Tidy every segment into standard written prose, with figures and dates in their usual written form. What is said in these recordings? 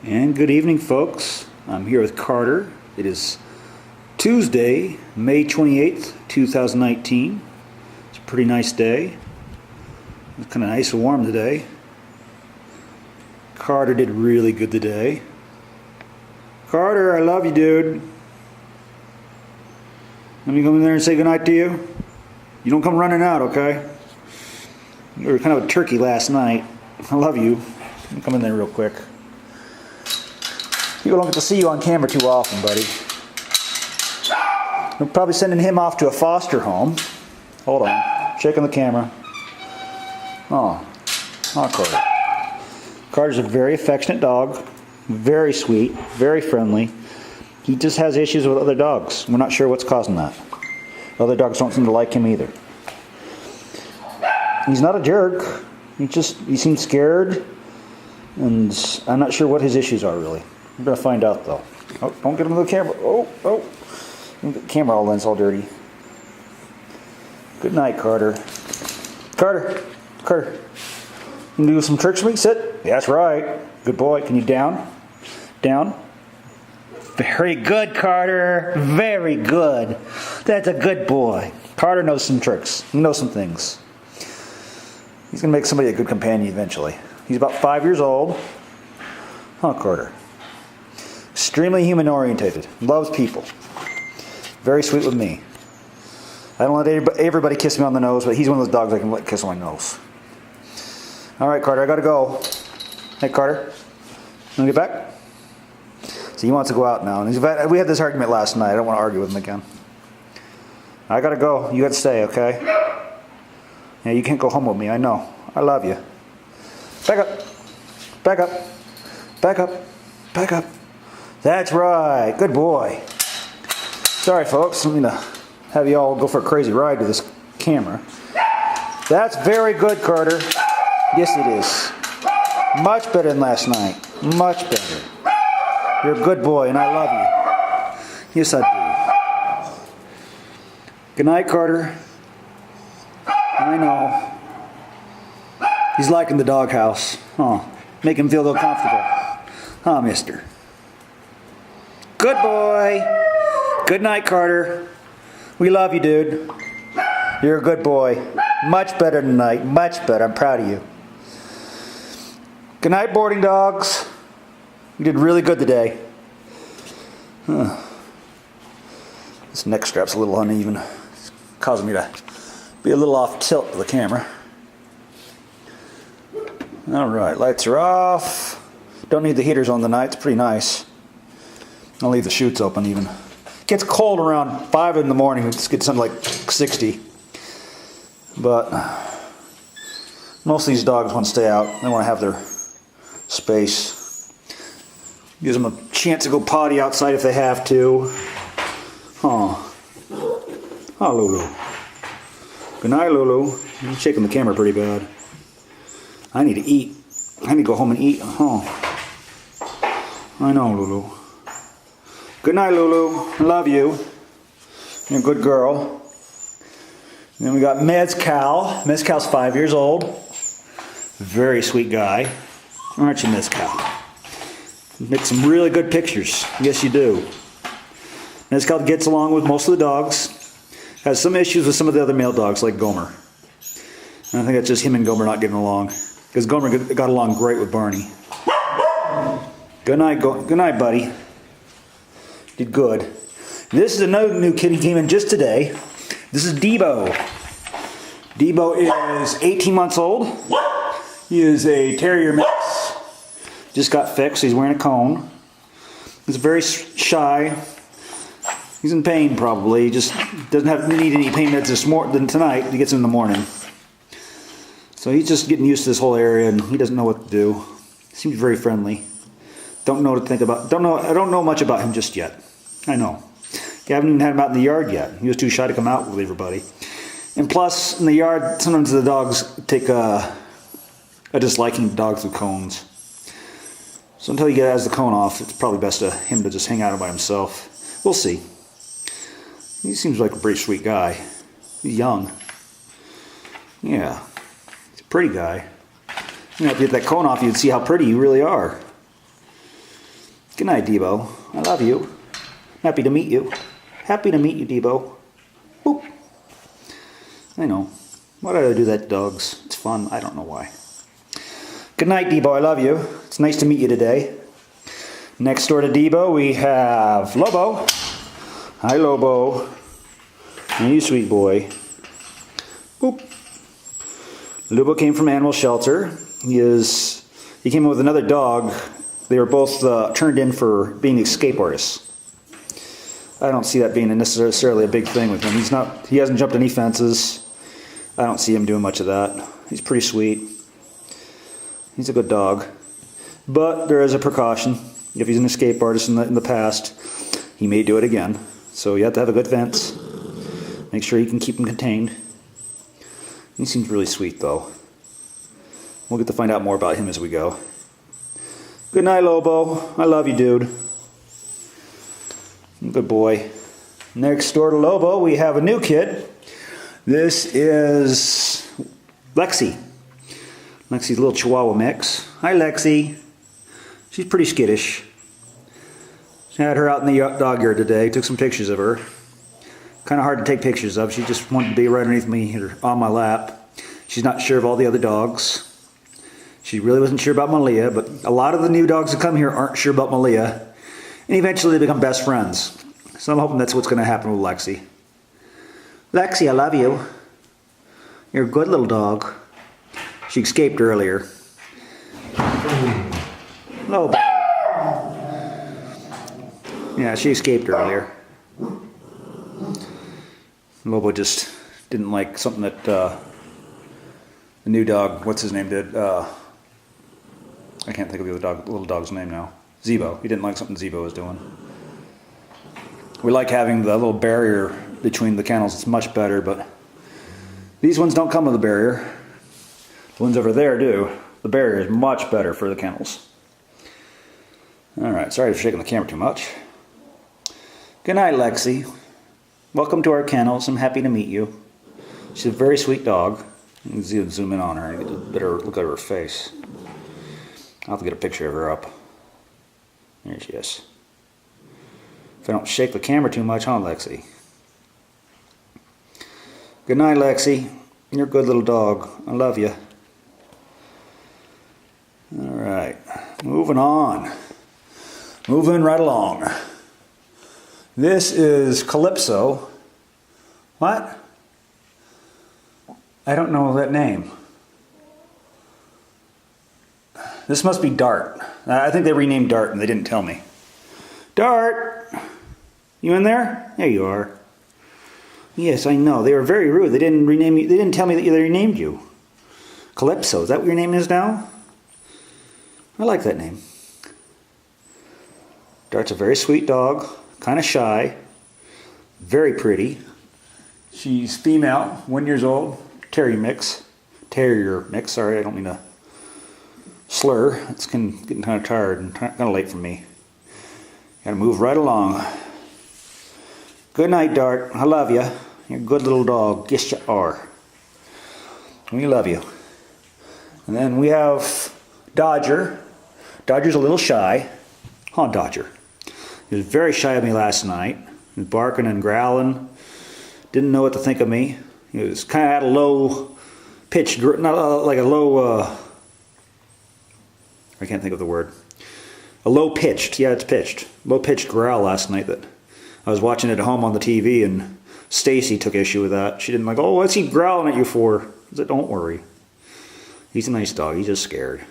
And good evening, folks. I'm here with Carter. It is Tuesday, May 28th, 2019. It's a pretty nice day. It's kind of nice and warm today. Carter did really good today. Carter, I love you, dude. Let me come in there and say goodnight to you. You don't come running out, okay? You were kind of a turkey last night. I love you. Let me come in there real quick. People don't get to see you on camera too often, buddy. We're probably sending him off to a foster home. Hold on. Shaking the camera. Oh, Carter. Carter's a very affectionate dog. Very sweet. Very friendly. He just has issues with other dogs. We're not sure what's causing that. Other dogs don't seem to like him either. He's not a jerk. He seems scared. And I'm not sure what his issues are, really. We're going to find out, though. Oh, don't get him in the camera. Oh. The camera lens all dirty. Good night, Carter. Carter. You do some tricks for me? Sit. That's right. Good boy. Can you down? Down. Very good, Carter. Very good. That's a good boy. Carter knows some tricks. He knows some things. He's going to make somebody a good companion eventually. He's about 5 years old. Carter. Extremely human orientated. Loves people. Very sweet with me. I don't let everybody kiss me on the nose, but he's one of those dogs I can let kiss on my nose. Alright, Carter, I gotta go. Hey, Carter. You wanna get back? So he wants to go out now. And we had this argument last night. I don't want to argue with him again. I gotta go. You gotta stay, okay? Yeah, you can't go home with me. I know. I love you. Back up. Back up. Back up. Back up. That's right. Good boy. Sorry, folks. I'm going to have you all go for a crazy ride with this camera. That's very good, Carter. Yes, it is. Much better than last night. Much better. You're a good boy, and I love you. Yes, I do. Good night, Carter. I know. He's liking the doghouse. Make him feel a little comfortable. Mister. Good boy. Good night, Carter. We love you, dude. You're a good boy. Much better tonight. Much better. I'm proud of you. Good night, boarding dogs. You did really good today. This neck strap's a little uneven. It's causing me to be a little off tilt with the camera. Alright, lights are off. Don't need the heaters on tonight. It's pretty nice. I'll leave the chutes open even. It gets cold around 5 in the morning. It gets something like 60. But most of these dogs want to stay out. They want to have their space. Gives them a chance to go potty outside if they have to. Lulu. Good night, Lulu. I'm shaking the camera pretty bad. I need to eat. I need to go home and eat. I know, Lulu. Good night, Lulu. I love you. You're a good girl. And then we got Mezcal. Mezcal's 5 years old. Very sweet guy. Aren't you, Mezcal? Make some really good pictures. Yes, you do. Mezcal gets along with most of the dogs. Has some issues with some of the other male dogs, like Gomer. And I think that's just him and Gomer not getting along. Because Gomer got along great with Barney. Good night, good night, buddy. Did good. This is another new kid who came in just today. This is Debo. Debo is 18 months old. He is a terrier mix. Just got fixed. He's wearing a cone. He's very shy. He's in pain probably. He just doesn't need any pain meds tonight. He gets them in the morning. So he's just getting used to this whole area, and he doesn't know what to do. He seems very friendly. Don't know what to think about. I don't know much about him just yet. I know. I haven't even had him out in the yard yet. He was too shy to come out with everybody. And plus, in the yard, sometimes the dogs take a disliking to dogs with cones. So until he has the cone off, it's probably best for him to just hang out by himself. We'll see. He seems like a pretty sweet guy. He's young. Yeah. He's a pretty guy. You know, if you get that cone off, you'd see how pretty you really are. Good night, Debo. I love you. Happy to meet you. Happy to meet you, Debo. Boop. I know. Why did I do that to dogs? It's fun. I don't know why. Good night, Debo. I love you. It's nice to meet you today. Next door to Debo, we have Lobo. Hi, Lobo. And you, sweet boy. Boop. Lobo came from animal shelter. He came in with another dog. They were both turned in for being escape artists. I don't see that being necessarily a big thing with him. He hasn't jumped any fences. I don't see him doing much of that. He's pretty sweet. He's a good dog. But there is a precaution. If he's an escape artist in the past, he may do it again. So you have to have a good fence. Make sure you can keep him contained. He seems really sweet, though. We'll get to find out more about him as we go. Good night, Lobo. I love you, dude. Good boy. Next door to Lobo, we have a new kid. This is Lexie. Lexie's a little Chihuahua mix. Hi, Lexie. She's pretty skittish. Had her out in the dog yard today. Took some pictures of her. Kind of hard to take pictures of. She just wanted to be right underneath me or on my lap. She's not sure of all the other dogs. She really wasn't sure about Malia, but a lot of the new dogs that come here aren't sure about Malia. And eventually they become best friends. So I'm hoping that's what's going to happen with Lexie. Lexie, I love you. You're a good little dog. She escaped earlier. Lobo. Yeah, she escaped earlier. Lobo just didn't like something that the new dog, what's his name, did. I can't think of the little dog's name now. Zebo. He didn't like something Zebo was doing. We like having the little barrier between the kennels. It's much better, but these ones don't come with a barrier. The ones over there do. The barrier is much better for the kennels. Alright, sorry for shaking the camera too much. Good night, Lexie. Welcome to our kennels. I'm happy to meet you. She's a very sweet dog. You can zoom in on her and get a better look at her face. I'll have to get a picture of her up. There she is. If I don't shake the camera too much, huh, Lexie? Good night, Lexie. You're a good little dog. I love you. Alright, moving on. Moving right along. This is Calypso. What? I don't know that name. This must be Dart. I think they renamed Dart and they didn't tell me. Dart! You in there? There you are. Yes, I know. They were very rude. They didn't rename you. They didn't tell me that they renamed you. Calypso. Is that what your name is now? I like that name. Dart's a very sweet dog. Kind of shy. Very pretty. She's female. 1 year old. Terrier mix. Sorry, I don't mean to slur. It's getting kind of tired and kind of late for me. Gotta move right along. Good night, Dart. I love you. You're a good little dog. Yes, you are. We love you. And then we have Dodger. Dodger's a little shy. Huh, Dodger? He was very shy of me last night. He was barking and growling. Didn't know what to think of me. He was kind of at a low pitch, not like a low, I can't think of the word. A low pitched, yeah, it's pitched. Low pitched growl last night that I was watching it at home on the TV, and Stacy took issue with that. She didn't like, oh, what's he growling at you for? I said, don't worry. He's a nice dog. He's just scared.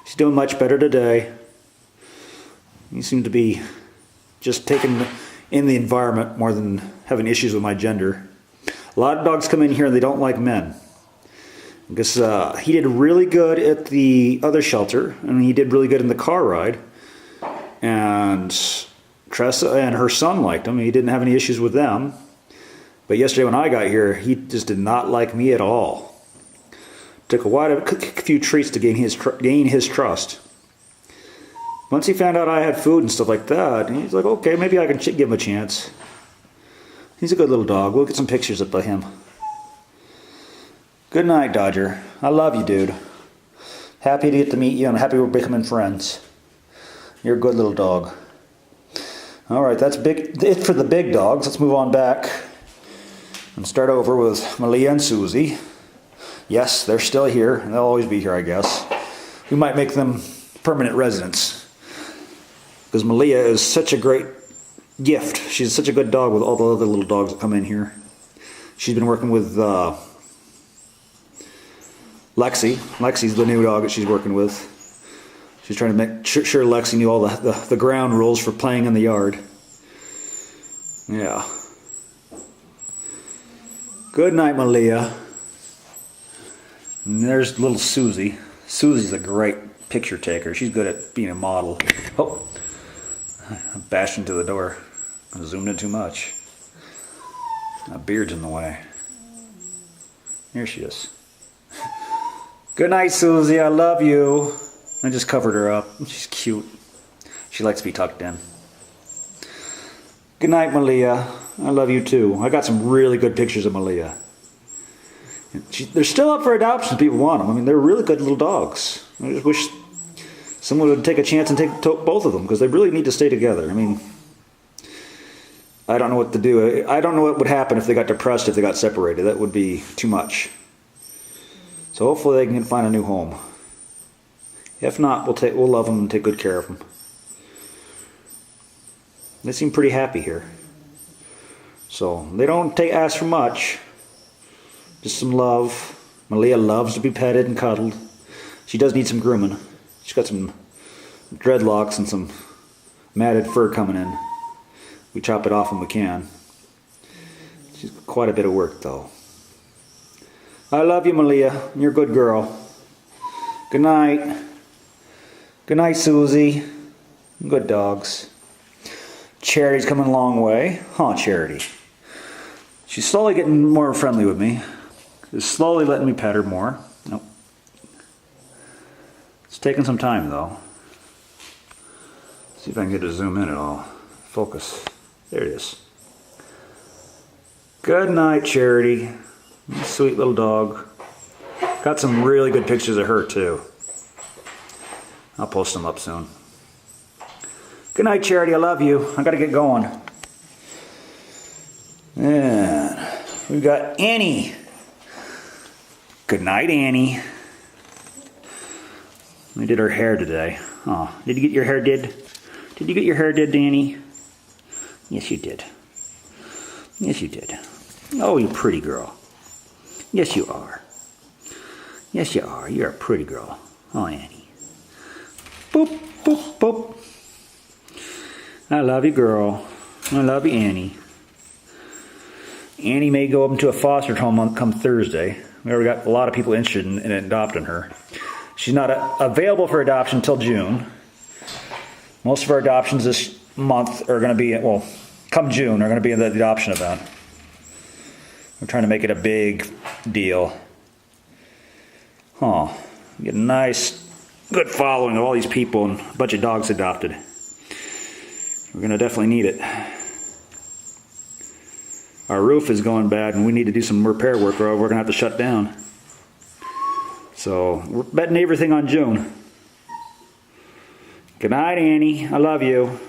He's doing much better today. He seemed to be just taking in the environment more than having issues with my gender. A lot of dogs come in here and they don't like men. Because he did really good at the other shelter, and he did really good in the car ride. And Tressa and her son liked him. He didn't have any issues with them. But yesterday when I got here, he just did not like me at all. Took a few treats to gain his trust. Once he found out I had food and stuff like that, he's like, okay, maybe I can give him a chance. He's a good little dog. We'll get some pictures up by him. Good night, Dodger. I love you, dude. Happy to get to meet you. I'm happy we're becoming friends. You're a good little dog. All right, that's it for the big dogs. Let's move on back and start over with Malia and Suzy. Yes, they're still here, and they'll always be here, I guess. We might make them permanent residents, because Malia is such a great gift. She's such a good dog with all the other little dogs that come in here. She's been working with Lexie. Lexie's the new dog that she's working with. She's trying to make sure Lexie knew all the ground rules for playing in the yard. Yeah. Good night, Malia. And there's little Suzy. Suzy's a great picture taker. She's good at being a model. Oh, I bashed into the door. I zoomed in too much. My beard's in the way. Here she is. Good night, Suzy. I love you. I just covered her up. She's cute. She likes to be tucked in. Good night, Malia. I love you too. I got some really good pictures of Malia. They're still up for adoption if people want them. I mean, they're really good little dogs. I just wish someone would take a chance and take both of them, because they really need to stay together. I mean, I don't know what to do. I don't know what would happen if they got depressed if they got separated. That would be too much. So hopefully they can find a new home. If not, we'll love them and take good care of them. They seem pretty happy here. So they don't ask for much. Just some love. Malia loves to be petted and cuddled. She does need some grooming. She's got some dreadlocks and some matted fur coming in. We chop it off when we can. She's got quite a bit of work though. I love you, Malia. You're a good girl. Good night. Good night, Suzy. Good dogs. Charity's coming a long way. Huh, Charity? She's slowly getting more friendly with me. She's slowly letting me pet her more. Nope. It's taking some time, though. See if I can get her to zoom in at all. Focus. There it is. Good night, Charity. Sweet little dog. Got some really good pictures of her, too. I'll post them up soon. Good night, Charity. I love you. I gotta get going. And we've got Annie. Good night, Annie. We did her hair today. Oh, did you get your hair did? Did you get your hair did, Annie? Yes, you did. Yes, you did. Oh, you pretty girl. Yes, you are. Yes, you are. You're a pretty girl. Oh, Annie. Boop, boop, boop. I love you, girl. I love you, Annie. Annie may go up into a foster home come Thursday. We already got a lot of people interested in adopting her. She's not available for adoption until June. Most of our adoptions this month are going to be, well, come June, are going to be in the adoption event. We're trying to make it a big deal. Huh. Get a nice, good following of all these people and a bunch of dogs adopted. We're going to definitely need it. Our roof is going bad and we need to do some repair work or we're going to have to shut down. So we're betting everything on June. Good night, Annie. I love you.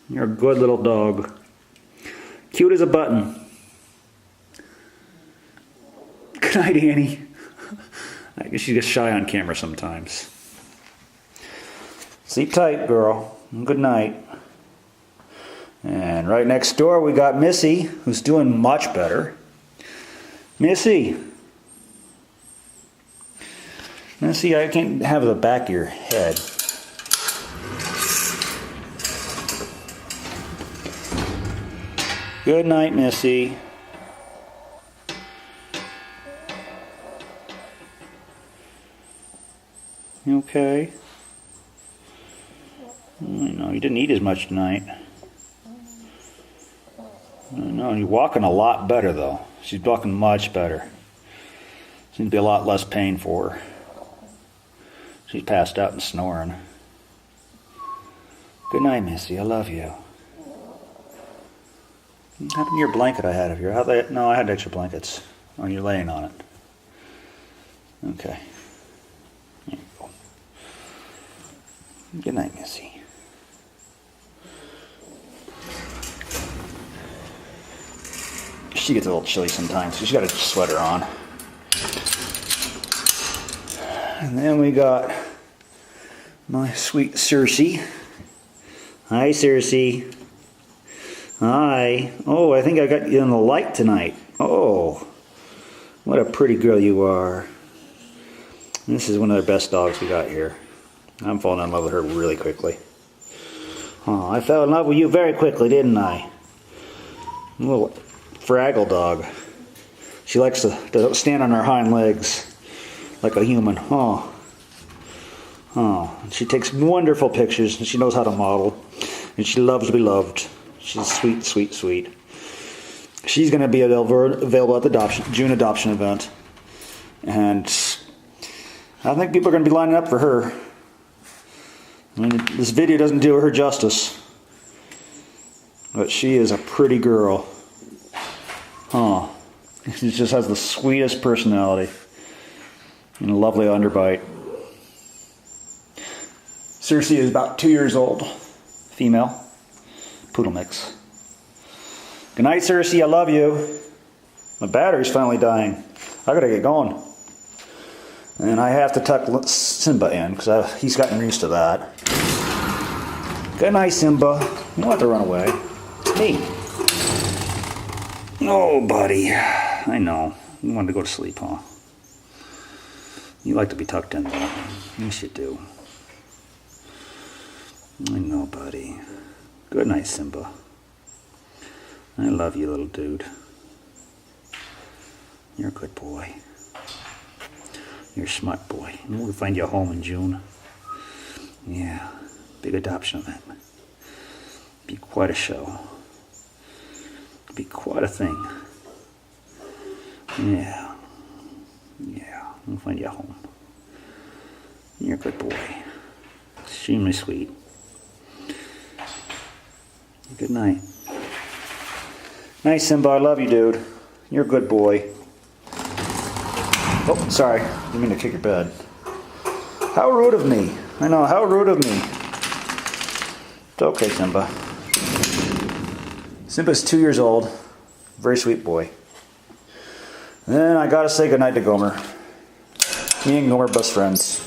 You're a good little dog. Cute as a button. Good night, Annie. I guess she gets shy on camera sometimes. Sleep tight, girl. Good night. And right next door we got Missy, who's doing much better. Missy. Missy, I can't have the back of your head. Good night, Missy. You okay? No, you didn't eat as much tonight. No, you're walking a lot better though. She's walking much better. Seems to be a lot less pain for her. She's passed out and snoring. Good night, Missy. I love you. What happened to your blanket I had of you? No, I had extra blankets. Oh, you're laying on it. Okay. There you go. Good night, Missy. She gets a little chilly sometimes, so she's got a sweater on. And then we got my sweet Suzy. Hi, Suzy. Hi. Oh, I think I got you in the light tonight. Oh, what a pretty girl you are. This is one of the best dogs we got here. I'm falling in love with her really quickly. Oh, I fell in love with you very quickly, didn't I? A little Fraggle dog. She likes to stand on her hind legs like a human. Oh. Oh. She takes wonderful pictures and she knows how to model. And she loves to be loved. She's sweet, sweet, sweet. She's going to be available at the June adoption event. And I think people are going to be lining up for her. I mean, this video doesn't do her justice. But she is a pretty girl. Huh. She just has the sweetest personality. And a lovely underbite. Suzy is about 2 years old. Female. Poodle mix. Good night, Suzy. I love you. My battery's finally dying. I gotta get going. And I have to tuck Simba in because he's gotten used to that. Good night, Simba. You don't have to run away. Hey. Oh, buddy. I know. You wanted to go to sleep, huh? You like to be tucked in, though. Yes, you do. I know, buddy. Good night, Simba. I love you, little dude. You're a good boy. You're a smart boy. And we'll find you a home in June. Yeah, big adoption event. Be quite a show. Be quite a thing. Yeah. Yeah, we'll find you a home. You're a good boy. Extremely sweet. Good night. Night, Simba. I love you, dude. You're a good boy. Oh, sorry. Didn't mean to kick your bed. How rude of me. I know, how rude of me. It's okay, Simba. Simba's 2 years old. Very sweet boy. And then I gotta say goodnight to Gomer. Me and Gomer are best friends.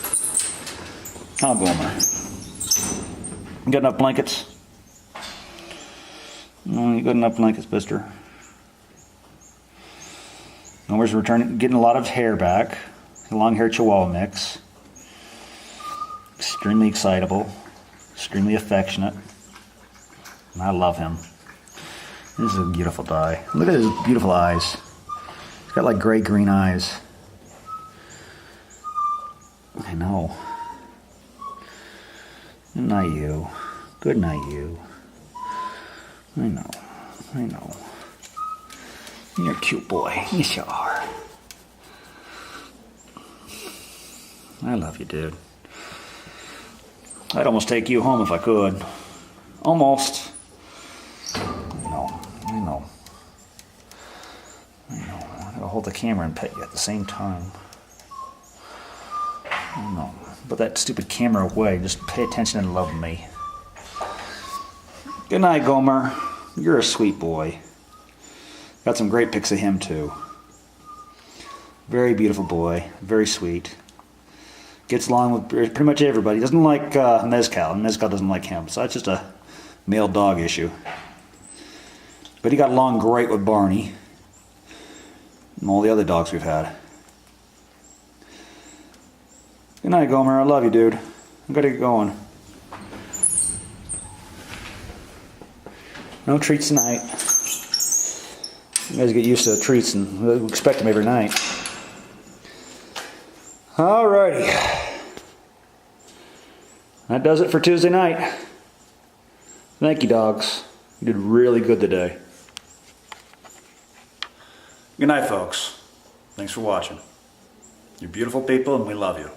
Huh, Gomer? You got enough blankets? No, you got enough blankets, mister. Gomer's getting a lot of hair back. A long hair Chihuahua mix. Extremely excitable. Extremely affectionate. And I love him. This is a beautiful dog. Look at his beautiful eyes. He's got like gray-green eyes. I know. Good night, you. Good night, you. I know. I know. You're a cute boy. Yes, you are. I love you, dude. I'd almost take you home if I could. Almost. I know. I know. I know. I gotta hold the camera and pet you at the same time. I know. Put that stupid camera away. Just pay attention and love me. Good night, Gomer. You're a sweet boy. Got some great pics of him, too. Very beautiful boy. Very sweet. Gets along with pretty much everybody. Doesn't like Mezcal, and Mezcal doesn't like him. So that's just a male dog issue. But he got along great with Barney and all the other dogs we've had. Good night, Gomer. I love you, dude. I gotta get going. No treats tonight. You guys get used to the treats and we expect them every night. Alrighty. That does it for Tuesday night. Thank you, dogs. You did really good today. Good night, folks. Thanks for watching. You're beautiful people and we love you.